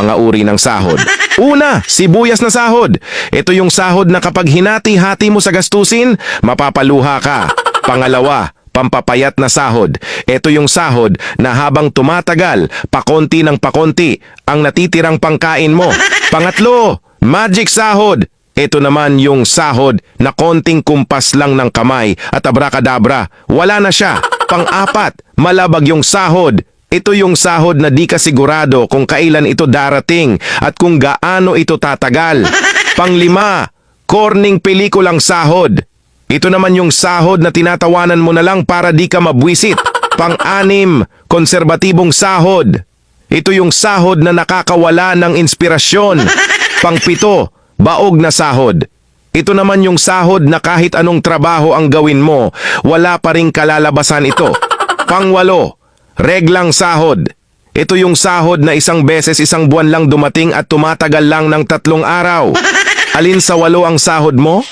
mga uri ng sahod. Una, sibuyas na sahod. Ito yung sahod na kapag hinati-hati mo sa gastusin, mapapaluha ka. Pangalawa, pampapayat na sahod. Ito yung sahod na habang tumatagal, pakonti ng pakonti, ang natitirang pangkain mo. Pangatlo, magic sahod. Ito naman yung sahod na konting kumpas lang ng kamay at abracadabra, wala na siya. Pang-apat, malabag yung sahod. Ito yung sahod na di ka sigurado kung kailan ito darating at kung gaano ito tatagal. Panglima, corning pelikulang sahod. Ito naman yung sahod na tinatawanan mo na lang para di ka mabwisit. Pang-anim, konserbatibong sahod. Ito yung sahod na nakakawala ng inspirasyon. Pang-pito, baog na sahod. Ito naman yung sahod na kahit anong trabaho ang gawin mo, wala pa ring kalalabasan ito. Pang-walo, reglang sahod. Ito yung sahod na isang beses isang buwan lang dumating at tumatagal lang ng 3 araw. Alin sa 8 ang sahod mo?